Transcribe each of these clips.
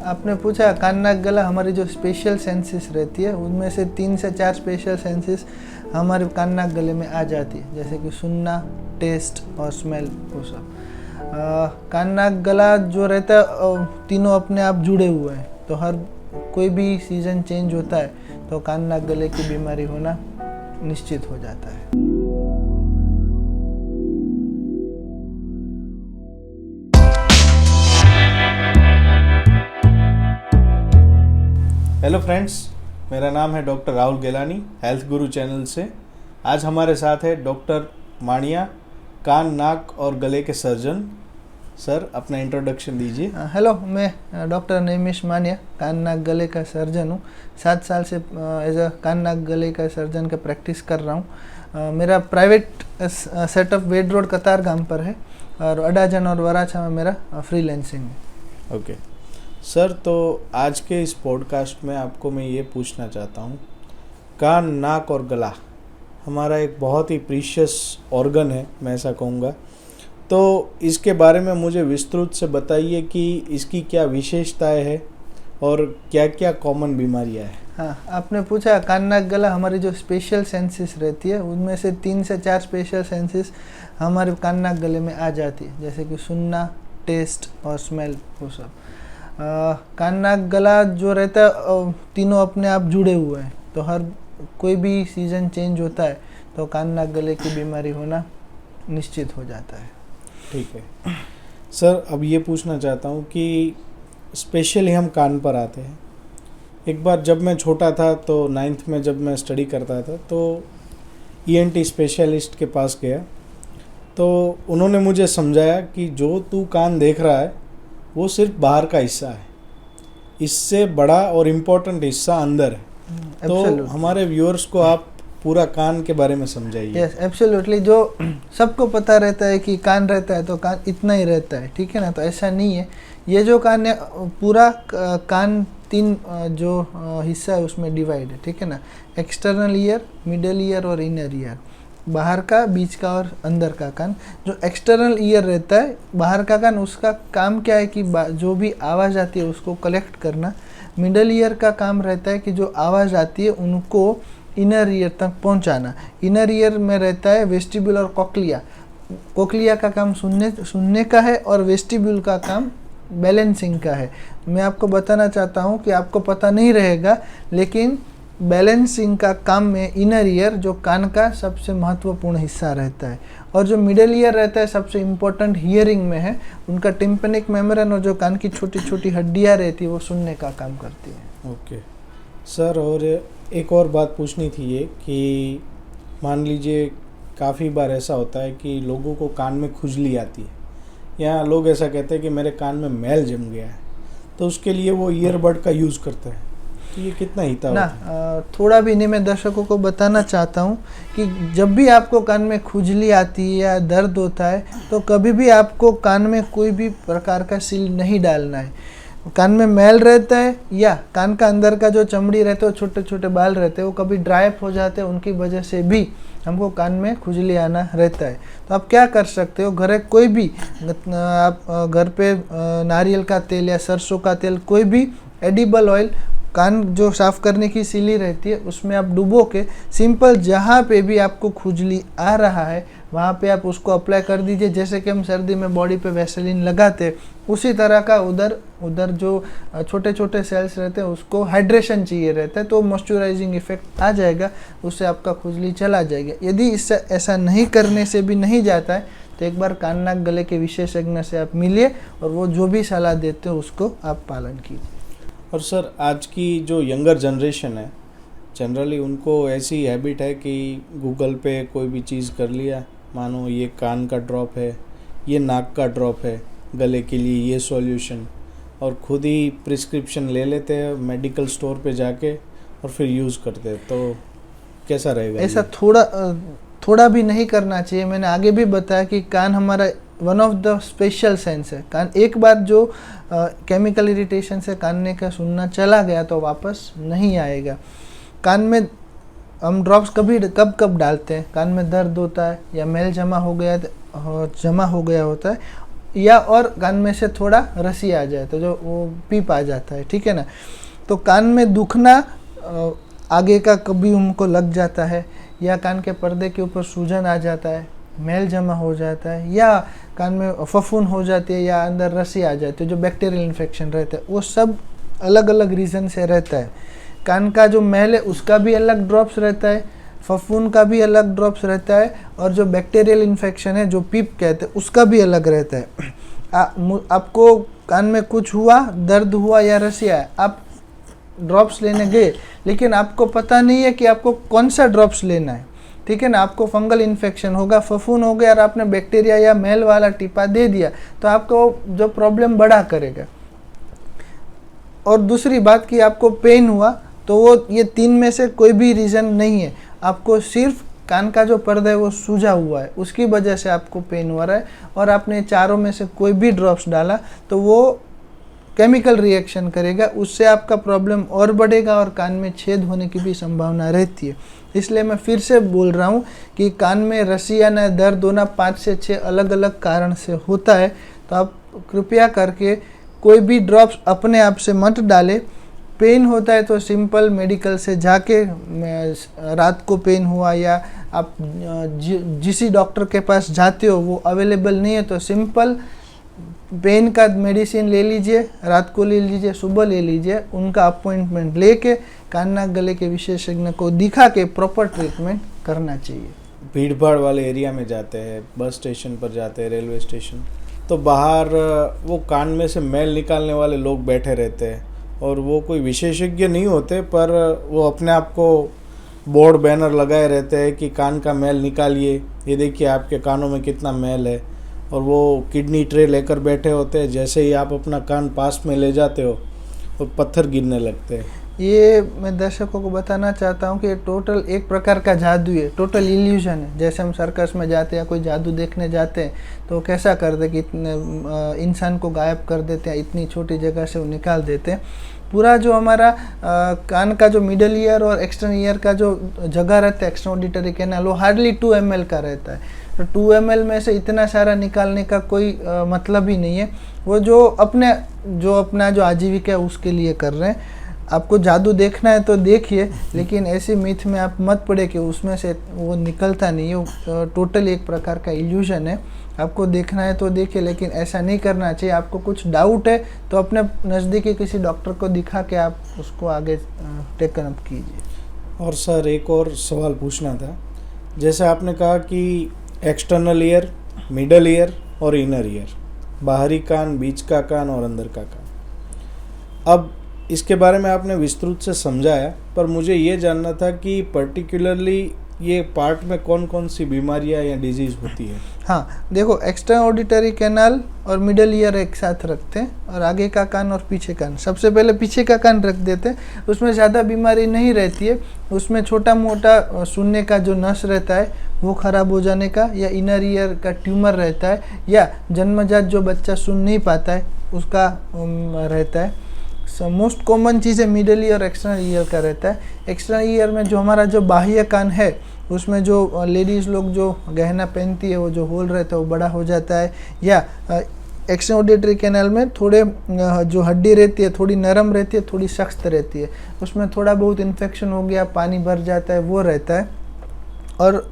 आपने पूछा कान नाक गला, हमारी जो स्पेशल सेंसेस रहती है उनमें से 3 से 4 स्पेशल सेंसेस हमारे कान नाक गले में आ जाती है, जैसे कि सुनना, टेस्ट और स्मेल, वो सब। कान नाक गला जो रहता है तीनों अपने आप जुड़े हुए हैं, तो हर कोई भी सीज़न चेंज होता है तो कान नाक गले की बीमारी होना निश्चित हो जाता है। हेलो फ्रेंड्स, मेरा नाम है डॉक्टर राहुल गेलानी, हेल्थ गुरु चैनल से। आज हमारे साथ है डॉक्टर मानिया, कान नाक और गले के सर्जन। सर, अपना इंट्रोडक्शन दीजिए। हेलो, मैं डॉक्टर नैमिष मानिया, कान नाक गले का सर्जन हूँ। 7 साल से एज अ कान नाक गले का सर्जन का प्रैक्टिस कर रहा हूँ। मेरा प्राइवेट सेटअप वेड रोड कतारगाम पर है और अडाजन और वराछा में मेरा फ्रीलांसिंग है। ओके सर, तो आज के इस पॉडकास्ट में आपको मैं ये पूछना चाहता हूँ, कान नाक और गला हमारा एक बहुत ही प्रीशियस ऑर्गन है, मैं ऐसा कहूँगा। तो इसके बारे में मुझे विस्तृत से बताइए कि इसकी क्या विशेषताएं हैं और क्या क्या कॉमन बीमारियां हैं। हाँ, आपने पूछा कान नाक गला, हमारी जो स्पेशल सेंसेस रहती है उनमें से 3 से 4 स्पेशल सेंसेस हमारे कान नाक गले में आ जाती है, जैसे कि सुनना, टेस्ट और स्मेल, वो सब। कान नाक गला जो रहता है तीनों अपने आप जुड़े हुए हैं, तो हर कोई भी सीज़न चेंज होता है तो कान नाक गले की बीमारी होना निश्चित हो जाता है। ठीक है सर, अब ये पूछना चाहता हूँ कि स्पेशली हम कान पर आते हैं। एक बार जब मैं छोटा था तो 9th में जब मैं स्टडी करता था तो ENT स्पेशलिस्ट के पास गया, तो उन्होंने मुझे समझाया कि जो तू कान देख रहा है वो सिर्फ बाहर का हिस्सा है, इससे बड़ा और इम्पोर्टेंट हिस्सा अंदर है। तो हमारे व्यूअर्स को आप पूरा कान के बारे में समझाइए। Yes, absolutely. जो सबको पता रहता है कि कान रहता है तो कान इतना ही रहता है, ठीक है ना, तो ऐसा नहीं है। ये जो कान है पूरा कान 3 जो हिस्सा है उसमें डिवाइड है, ठीक है ना। एक्सटर्नल ईयर, मिडल ईयर और इनर ईयर, बाहर का, बीच का और अंदर का कान। जो एक्सटर्नल ईयर रहता है, बाहर का कान, उसका काम क्या है कि जो भी आवाज़ आती है उसको कलेक्ट करना। मिडल ईयर का काम रहता है कि जो आवाज़ आती है उनको इनर ईयर तक पहुंचाना। इनर ईयर में रहता है वेस्टिब्यूल और कोक्लिया। कोक्लिया का काम सुनने का है और वेस्टिब्यूल का काम बैलेंसिंग का है। मैं आपको बताना चाहता हूँ कि आपको पता नहीं रहेगा, लेकिन बैलेंसिंग का काम में इनर ईयर जो कान का सबसे महत्वपूर्ण हिस्सा रहता है, और जो मिडल ईयर रहता है सबसे इम्पोर्टेंट हियरिंग में है। उनका टिम्पैनिक मेम्ब्रेन और जो कान की छोटी छोटी हड्डियाँ रहती है वो सुनने का काम करती है। ओके सर, और एक और बात पूछनी थी ये कि मान लीजिए काफ़ी बार ऐसा होता है कि लोगों को कान में खुजली आती है, या लोग ऐसा कहते हैं कि मेरे कान में मैल जम गया है, तो उसके लिए वो ईयरबड का यूज़ करते हैं। तो ये कितना हिता होता है? थोड़ा भी नहीं, मैं दर्शकों को बताना चाहता हूँ कि जब भी आपको कान में खुजली आती है या दर्द होता है तो कभी भी आपको कान में कोई भी प्रकार का सील नहीं डालना है। कान में मैल रहता है या कान का अंदर का जो चमड़ी रहता है, छोटे छोटे बाल रहते हैं, वो कभी ड्राई अप हो जाते हैं, उनकी वजह से भी हमको कान में खुजली आना रहता है। तो आप क्या कर सकते हो, घर कोई भी आप घर पे नारियल का तेल या सरसों का तेल, कोई भी एडिबल ऑयल, कान जो साफ़ करने की सिली रहती है उसमें आप डुबो के सिंपल जहाँ पे भी आपको खुजली आ रहा है वहाँ पे आप उसको अप्लाई कर दीजिए। जैसे कि हम सर्दी में बॉडी पे वैसेलिन लगाते, उसी तरह का उधर जो छोटे छोटे सेल्स रहते हैं उसको हाइड्रेशन चाहिए रहता है, तो मॉइस्चराइजिंग इफेक्ट आ जाएगा, उससे आपका खुजली चला जाएगा। यदि इससे ऐसा नहीं करने से भी नहीं जाता है तो एक बार कान नाक गले के विशेषज्ञ से आप मिलिए और वो जो भी सलाह देते हैं उसको आप पालन कीजिए। और सर, आज की जो यंगर जनरेशन है, जनरली उनको ऐसी हैबिट है कि गूगल पे कोई भी चीज़ कर लिया, मानो ये कान का ड्रॉप है, ये नाक का ड्रॉप है, गले के लिए ये सॉल्यूशन, और खुद ही प्रिस्क्रिप्शन ले लेते हैं मेडिकल स्टोर पे जाके और फिर यूज़ करते हैं। तो कैसा रहेगा? ऐसा थोड़ा भी नहीं करना चाहिए। मैंने आगे भी बताया कि कान हमारा one of the special sense है। कान एक बार जो केमिकल इरिटेशन से कान का सुनना चला गया तो वापस नहीं आएगा। कान में हम ड्रॉप्स कब डालते हैं, कान में दर्द होता है या मैल जमा हो गया होता है, या और कान में से थोड़ा रसी आ जाए तो जो वो पीप आ जाता है, ठीक है ना। तो कान में दुखना आगे का कभी उनको लग जाता है, या कान के पर्दे के ऊपर सूजन आ जाता है, मैल जमा हो जाता है, या कान में फफूंद हो जाती है, या अंदर रसी आ जाती है, जो बैक्टीरियल इन्फेक्शन रहता है, वो सब अलग अलग रीज़न से रहता है। कान का जो मैल है उसका भी अलग ड्रॉप्स रहता है, फफूंद का भी अलग ड्रॉप्स रहता है, और जो बैक्टीरियल इन्फेक्शन है जो पीप कहते हैं उसका भी अलग रहता है। आपको कान में कुछ हुआ, दर्द हुआ या रसी आया, आप ड्रॉप्स लेने गए, लेकिन आपको पता नहीं है कि आपको कौन सा ड्रॉप्स लेना है, ठीक है ना। आपको फंगल इन्फेक्शन होगा, फफूंद हो गया, और आपने बैक्टीरिया या मैल वाला टीपा दे दिया तो आपको जो प्रॉब्लम बढ़ा करेगा। और दूसरी बात कि आपको पेन हुआ, तो वो ये 3 में से कोई भी रीज़न नहीं है, आपको सिर्फ कान का जो पर्दा है वो सूजा हुआ है, उसकी वजह से आपको पेन हो रहा है, और आपने चारों में से कोई भी ड्रॉप्स डाला तो वो केमिकल रिएक्शन करेगा, उससे आपका प्रॉब्लम और बढ़ेगा और कान में छेद होने की भी संभावना रहती है। इसलिए मैं फिर से बोल रहा हूँ कि कान में रसी आना, दर्द होना 5 से 6 अलग अलग कारण से होता है। तो आप कृपया करके कोई भी ड्रॉप्स अपने आप से मत डालें। पेन होता है तो सिंपल मेडिकल से जाके, रात को पेन हुआ या आप जिस डॉक्टर के पास जाते हो वो अवेलेबल नहीं है तो सिंपल पेन का मेडिसिन ले लीजिए, रात को ले लीजिए, सुबह ले लीजिए, उनका अपॉइंटमेंट लेके कान नाक गले के विशेषज्ञ को दिखा के प्रॉपर ट्रीटमेंट करना चाहिए। भीड़ भाड़ वाले एरिया में जाते हैं, बस स्टेशन पर जाते हैं, रेलवे स्टेशन, तो बाहर वो कान में से मैल निकालने वाले लोग बैठे रहते हैं, और वो कोई विशेषज्ञ नहीं होते, पर वो अपने आप को बोर्ड बैनर लगाए रहते हैं कि कान का मैल निकालिए, ये देखिए आपके कानों में कितना मैल है, और वो किडनी ट्रे लेकर बैठे होते हैं। जैसे ही आप अपना कान पास में ले जाते हो तो पत्थर गिरने लगते हैं। ये मैं दर्शकों को बताना चाहता हूँ कि ये टोटल एक प्रकार का जादू है, टोटल इल्यूजन है। जैसे हम सर्कस में जाते हैं, कोई जादू देखने जाते हैं तो कैसा करते कि इतने इंसान को गायब कर देते हैं, इतनी छोटी जगह से वो निकाल देते हैं। पूरा जो हमारा कान का जो मिडल ईयर और एक्सटर्नल ईयर का जो जगह रहता है, एक्सटर्नल ऑडिटरी कैनाल, वो हार्डली 2 ml का रहता है। तो 2 ml में से इतना सारा निकालने का कोई मतलब ही नहीं है। वो जो अपना जो आजीविका है उसके लिए कर रहे हैं। आपको जादू देखना है तो देखिए, लेकिन ऐसी मिथ में आप मत पड़े कि उसमें से वो निकलता नहीं है। वो टोटल एक प्रकार का इल्यूजन है। आपको देखना है तो देखिए, लेकिन ऐसा नहीं करना चाहिए। आपको कुछ डाउट है तो अपने नज़दीकी किसी डॉक्टर को दिखा के आप उसको आगे टेकन अप कीजिए। और सर एक और सवाल पूछना था। जैसे आपने कहा कि एक्सटर्नल ईयर, मिडल ईयर और इनर ईयर, बाहरी कान, बीच का कान और अंदर का कान। अब इसके बारे में आपने विस्तृत से समझाया, पर मुझे ये जानना था कि पर्टिकुलरली ये पार्ट में कौन कौन सी बीमारियां या डिजीज़ होती है। हाँ देखो, एक्सटर्नल ऑडिटरी कैनाल और मिडल ईयर एक साथ रखते हैं, और आगे का कान और पीछे कान। सबसे पहले पीछे का कान रख देते हैं, उसमें ज़्यादा बीमारी नहीं रहती है। उसमें छोटा मोटा सुनने का जो नस रहता है वो ख़राब हो जाने का, या इनर ईयर का ट्यूमर रहता है, या जन्मजात जो बच्चा सुन नहीं पाता है उसका रहता है। मोस्ट कॉमन चीज़ है मिडल ईयर और एक्सटर्नल ईयर का रहता है। एक्सटर्नल ईयर में जो हमारा जो बाह्य कान है उसमें जो लेडीज़ लोग जो गहना पहनती है वो जो होल रहता है वो बड़ा हो जाता है, या एक्सटर्नल ऑडिटरी कैनाल में थोड़े जो हड्डी रहती है थोड़ी नरम रहती है, थोड़ी सख्त रहती है, उसमें थोड़ा बहुत इन्फेक्शन हो गया, पानी भर जाता है, वो रहता है। और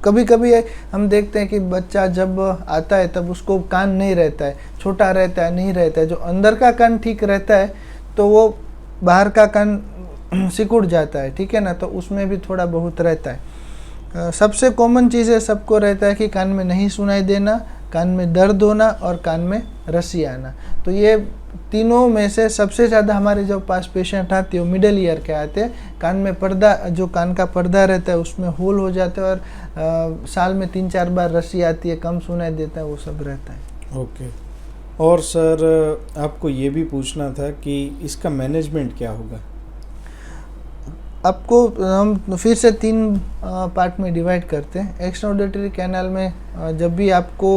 कभी कभी हम देखते हैं कि बच्चा जब आता है तब उसको कान नहीं रहता है, छोटा रहता है, नहीं रहता है। जो अंदर का कान ठीक रहता है तो वो बाहर का कान सिकुड़ जाता है, ठीक है ना, तो उसमें भी थोड़ा बहुत रहता है। सबसे कॉमन चीज़ है, सबको रहता है कि कान में नहीं सुनाई देना, कान में दर्द होना और कान में रसी आना। तो ये तीनों में से सबसे ज़्यादा हमारे जो पास पेशेंट आते हैं वो मिडल ईयर के आते हैं। कान में पर्दा, जो कान का पर्दा रहता है उसमें होल हो जाता है, और साल में 3-4 बार रसी आती है, कम सुनाई देता है, वो सब रहता है। ओके। और सर आपको ये भी पूछना था कि इसका मैनेजमेंट क्या होगा। आपको हम फिर से 3 पार्ट में डिवाइड करते हैं। एक्सटर्नल ऑडिटरी कैनाल में जब भी आपको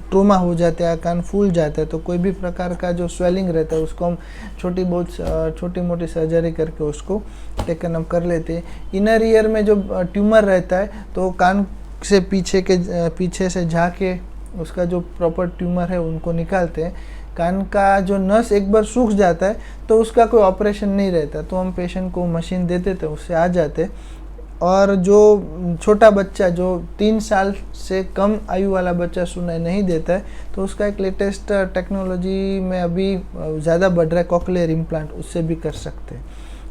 ट्रोमा हो जाता है, कान फूल जाता है, तो कोई भी प्रकार का जो स्वेलिंग रहता है उसको हम छोटी मोटी सर्जरी करके उसको टेकन अप कर लेते हैं। इनर ईयर में जो ट्यूमर रहता है तो कान से पीछे से जाके उसका जो प्रॉपर ट्यूमर है उनको निकालते हैं। कान का जो नस एक बार सूख जाता है तो उसका कोई ऑपरेशन नहीं रहता, तो हम पेशेंट को मशीन दे देते हैं, उससे आ जाते। और जो छोटा बच्चा जो 3 साल से कम आयु वाला बच्चा सुनाई नहीं देता है तो उसका एक लेटेस्ट टेक्नोलॉजी में अभी ज़्यादा बढ़ रहा है, कॉकलियर इम्प्लांट, उससे भी कर सकते हैं।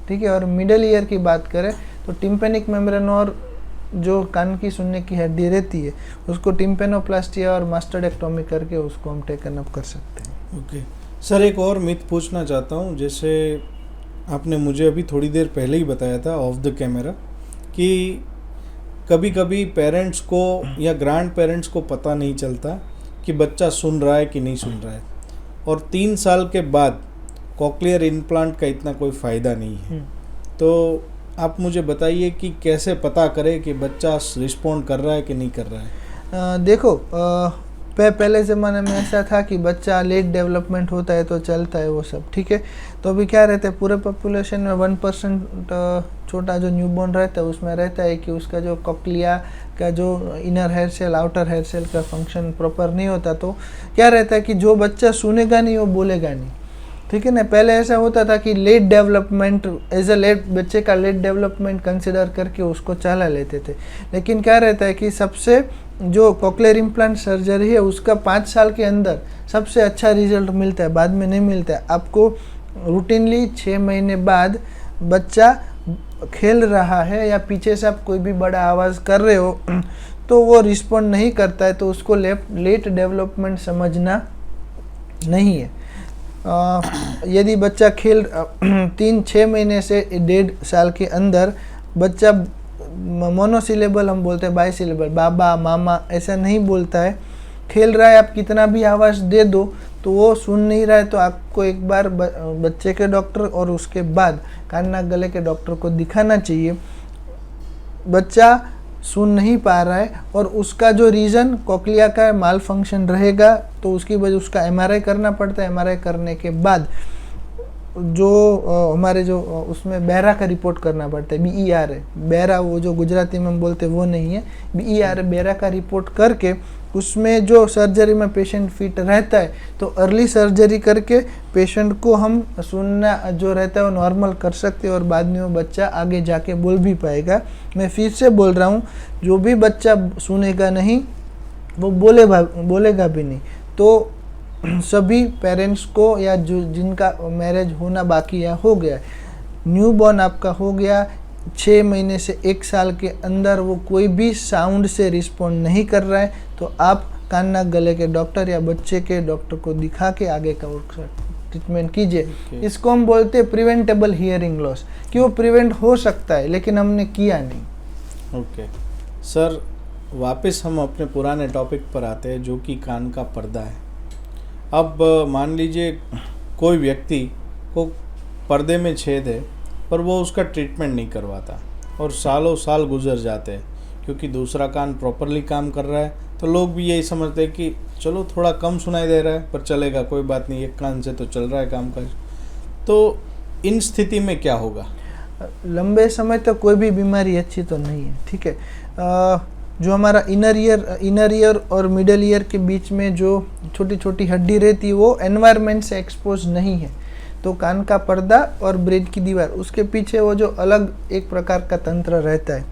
ठीक है। और मिडल ईयर की बात करें तो टिम्पेनिक मेम्ब्रेन और जो कान की सुनने की हड्डी रहती है उसको टिम्पेनोप्लास्टी और मास्टर्डेक्टोमी करके उसको हम टेकन अप कर सकते हैं। ओके सर, एक और मिथ पूछना चाहता हूँ। जैसे आपने मुझे अभी थोड़ी देर पहले ही बताया था ऑफ द कैमरा कि कभी कभी पेरेंट्स को या ग्रैंड पेरेंट्स को पता नहीं चलता कि बच्चा सुन रहा है कि नहीं सुन रहा है, और 3 साल के बाद कॉकलियर इम्प्लांट का इतना कोई फ़ायदा नहीं है। तो आप मुझे बताइए कि कैसे पता करें कि बच्चा रिस्पॉन्ड कर रहा है कि नहीं कर रहा है। देखो, पहले ज़माने में ऐसा था कि बच्चा लेट डेवलपमेंट होता है तो चलता है वो सब, ठीक है। तो अभी क्या रहता है, पूरे पॉपुलेशन में 1% छोटा जो न्यूबॉर्न रहता है उसमें रहता है कि उसका जो कॉकलिया का जो inner hair cell outer hair cell का फंक्शन प्रॉपर नहीं होता। तो क्या रहता है कि जो बच्चा सुनेगा नहीं वो बोलेगा नहीं, ठीक है ना। पहले ऐसा होता था कि late development as a late, बच्चे का लेट डेवलपमेंट कंसिडर करके उसको चला लेते थे। लेकिन क्या रहता है कि सबसे जो कॉकलियर इम्प्लांट सर्जरी है उसका 5 साल के अंदर सबसे अच्छा रिजल्ट मिलता है, बाद में नहीं मिलता है। आपको रूटीनली 6 महीने बाद बच्चा खेल रहा है या पीछे से आप कोई भी बड़ा आवाज़ कर रहे हो तो वो रिस्पॉन्ड नहीं करता है, तो उसको लेट डेवलपमेंट समझना नहीं है। यदि बच्चा 3-6 महीने से 1.5 साल के अंदर बच्चा मोनोसिलेबल, हम बोलते हैं बाईसिलेबल, बाबा मामा ऐसा नहीं बोलता है, खेल रहा है, आप कितना भी आवाज़ दे दो तो वो सुन नहीं रहा है, तो आपको एक बार बच्चे के डॉक्टर और उसके बाद कान नाक गले के डॉक्टर को दिखाना चाहिए। बच्चा सुन नहीं पा रहा है और उसका जो रीज़न कॉकलिया का माल फंक्शन रहेगा तो उसकी वजह उसका एमआरआई करना पड़ता है। एमआरआई करने के बाद जो हमारे जो उसमें बेरा का रिपोर्ट करना पड़ता है, BER है, बेरा वो जो गुजराती में हम बोलते हैं वो नहीं है, BER है, बेरा का रिपोर्ट करके उसमें जो सर्जरी में पेशेंट फिट रहता है तो अर्ली सर्जरी करके पेशेंट को हम सुनना जो रहता है वो नॉर्मल कर सकते हैं और बाद में वो बच्चा आगे जाके बोल भी पाएगा। मैं फिर से बोल रहा हूँ, जो भी बच्चा सुनेगा नहीं वो बोलेगा भी नहीं। तो सभी पेरेंट्स को या जो जिनका मैरिज होना बाकी है हो गया, न्यूबॉर्न आपका हो गया, 6 महीने से 1 साल के अंदर वो कोई भी साउंड से रिस्पॉन्ड नहीं कर रहा है तो आप कान नाक गले के डॉक्टर या बच्चे के डॉक्टर को दिखा के आगे का ट्रीटमेंट कीजिए। इसको हम बोलते हैं प्रिवेंटेबल हियरिंग लॉस, कि वो प्रिवेंट हो सकता है लेकिन हमने किया नहीं। ओके सर, वापस हम अपने पुराने टॉपिक पर आते हैं जो कि कान का पर्दा है। अब मान लीजिए कोई व्यक्ति को पर्दे में छेद है पर वो उसका ट्रीटमेंट नहीं करवाता और सालों साल गुजर जाते हैं क्योंकि दूसरा कान प्रॉपरली काम कर रहा है, तो लोग भी यही समझते हैं कि चलो थोड़ा कम सुनाई दे रहा है पर चलेगा, कोई बात नहीं, एक कान से तो चल रहा है कामकाज। तो इन स्थिति में क्या होगा? लंबे समय तक कोई भी बीमारी अच्छी तो नहीं है, ठीक है। जो हमारा इनर ईयर और मिडल ईयर के बीच में जो छोटी छोटी हड्डी रहती है वो एनवायरनमेंट से एक्सपोज नहीं है, तो कान का पर्दा और ब्रेन की दीवार उसके पीछे वो जो अलग एक प्रकार का तंत्र रहता है।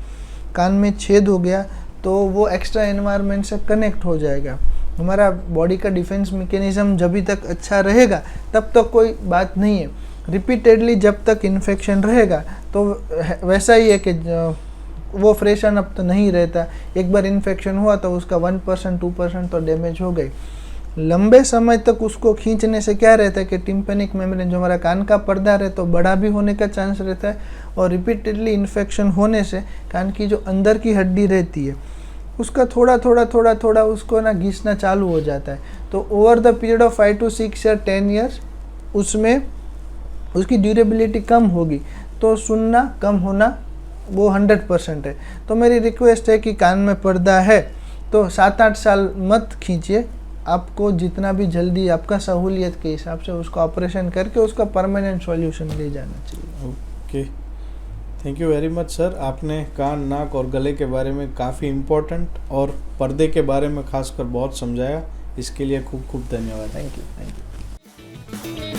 कान में छेद हो गया तो वो एक्स्ट्रा एनवायरनमेंट से कनेक्ट हो जाएगा। हमारा बॉडी का डिफेंस मैकेनिज्म जब तक अच्छा रहेगा तब तक कोई बात नहीं है। रिपीटेडली जब तक इन्फेक्शन रहेगा तो वैसा ही है कि वो फ्रेशन अप तो नहीं रहता। एक बार इन्फेक्शन हुआ तो उसका 1% 2% तो डैमेज हो गई। लंबे समय तक उसको खींचने से क्या रहता है कि टिम्पेनिक मेम्ब्रेन जो हमारा कान का पर्दा है तो बड़ा भी होने का चांस रहता है और रिपीटेडली इन्फेक्शन होने से कान की जो अंदर की हड्डी रहती है उसका थोड़ा उसको ना घिसना चालू हो जाता है। तो over the period of 5 to 6 या 10 ईयर्स उसमें उसकी ड्यूरेबिलिटी कम होगी, तो सुनना कम होना वो 100% है। तो मेरी रिक्वेस्ट है कि कान में पर्दा है तो 7-8 साल मत खींचिए, आपको जितना भी जल्दी आपका सहूलियत के हिसाब से उसका ऑपरेशन करके उसका परमानेंट सॉल्यूशन ले जाना चाहिए। Okay, thank you very much sir. आपने कान, नाक और गले के बारे में काफ़ी इम्पोर्टेंट और पर्दे के बारे में खासकर बहुत समझाया। इसके लिए खूब खूब धन्यवाद। Thank you.